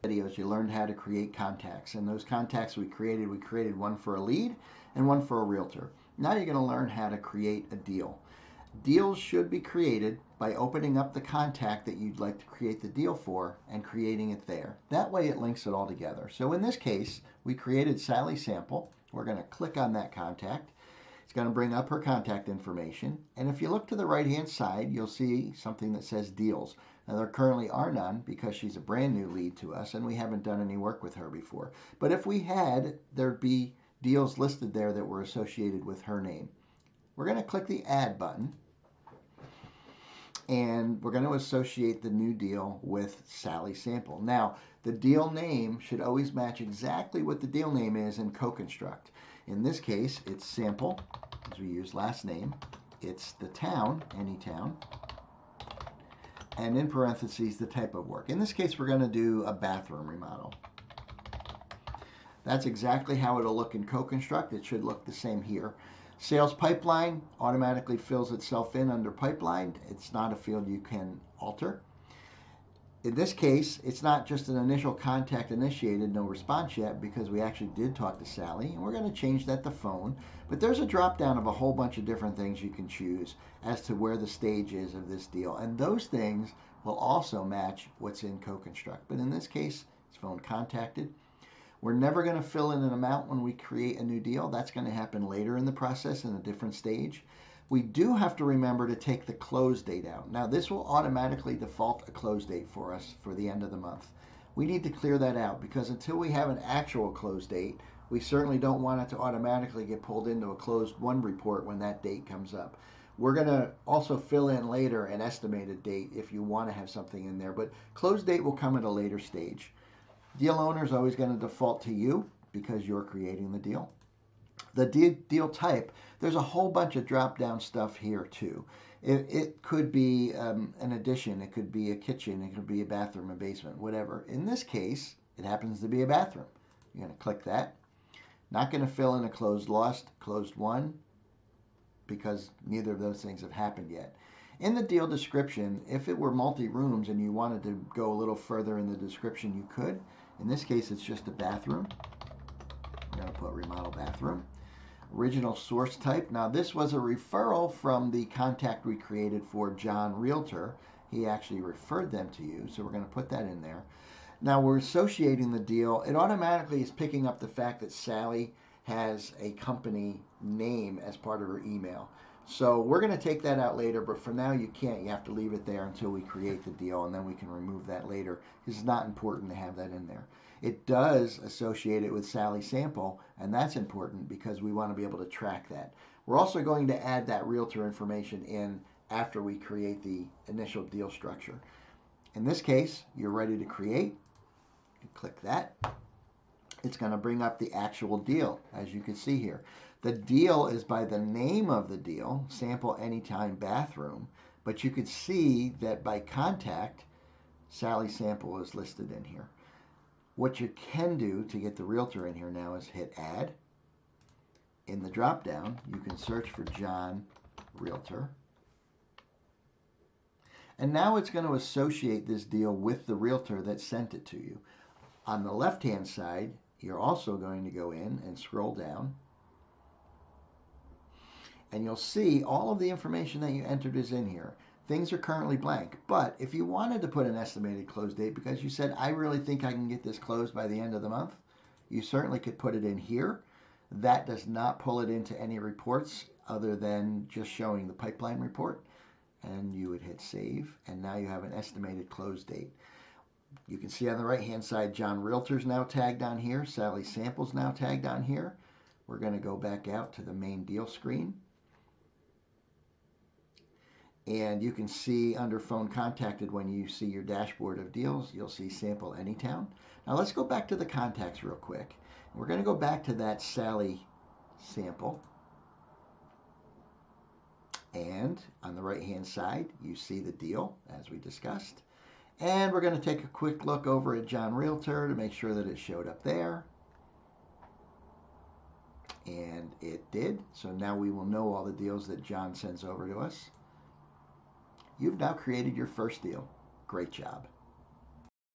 videos, you learned how to create contacts. And those contacts we created one for a lead and one for a realtor. Now you're going to learn how to create a deal. Deals should be created by opening up the contact that you'd like to create the deal for and creating it there. That way it links it all together. So in this case, we created Sally Sample. We're going to click on that contact. It's going to bring up her contact information. And if you look to the right-hand side, you'll see something that says deals. Now, there currently are none because she's a brand new lead to us and we haven't done any work with her before. But if we had, there'd be deals listed there that were associated with her name. We're going to click the Add button. And we're going to associate the new deal with Sally Sample. Now, the deal name should always match exactly what the deal name is in CoConstruct. In this case, it's Sample, as we use last name. It's the town, any town, and in parentheses, the type of work. In this case, we're going to do a bathroom remodel. That's exactly how it'll look in CoConstruct. It should look the same here. Sales pipeline automatically fills itself in under pipeline. It's not a field you can alter. In this case, it's not just an initial contact initiated, no response yet, because we actually did talk to Sally, and we're going to change that to phone. But there's a drop down of a whole bunch of different things you can choose as to where the stage is of this deal. And those things will also match what's in CoConstruct. But in this case, it's phone contacted. We're never going to fill in an amount when we create a new deal. That's going to happen later in the process in a different stage. We do have to remember to take the close date out. Now, this will automatically default a close date for us for the end of the month. We need to clear that out because until we have an actual close date, we certainly don't want it to automatically get pulled into a closed won report when that date comes up. We're going to also fill in later an estimated date if you want to have something in there, but close date will come at a later stage. Deal owner is always going to default to you because you're creating the deal. The deal type, there's a whole bunch of drop-down stuff here too. It could be an addition, it could be a kitchen, it could be a bathroom, a basement, whatever. In this case, it happens to be a bathroom. You're going to click that. Not going to fill in a closed lost, closed won, because neither of those things have happened yet. In the deal description, if it were multi-rooms and you wanted to go a little further in the description, you could. In this case, it's just a bathroom. I'm going to put remodel bathroom. Original source type. Now, this was a referral from the contact we created for John Realtor. He actually referred them to you, so we're going to put that in there. Now, we're associating the deal. It automatically is picking up the fact that Sally has a company name as part of her email. So we're going to take that out later, but for now you can't. You have to leave it there until we create the deal, and then we can remove that later. It's not important to have that in there. It does associate it with Sally Sample, and that's important because we want to be able to track that. We're also going to add that realtor information in after we create the initial deal structure. In this case, you're ready to create. You click that. It's going to bring up the actual deal, as you can see here. The deal is by the name of the deal, Sample Anytime Bathroom, but you could see that by contact, Sally Sample is listed in here. What you can do to get the realtor in here now is hit Add. In the drop-down, you can search for John Realtor. And now it's going to associate this deal with the realtor that sent it to you. On the left-hand side, you're also going to go in and scroll down. And you'll see all of the information that you entered is in here. Things are currently blank. But if you wanted to put an estimated close date because you said, I really think I can get this closed by the end of the month, you certainly could put it in here. That does not pull it into any reports other than just showing the pipeline report. And you would hit save. And now you have an estimated close date. You can see on the right-hand side, John Realtor's now tagged on here. Sally Sample's now tagged on here. We're going to go back out to the main deal screen. And you can see under phone contacted when you see your dashboard of deals, you'll see Sample Anytown. Now let's go back to the contacts real quick. We're going to go back to that Sally Sample. And on the right-hand side, you see the deal as we discussed. And we're going to take a quick look over at John Realtor to make sure that it showed up there. And it did. So now we will know all the deals that John sends over to us. You've now created your first deal. Great job.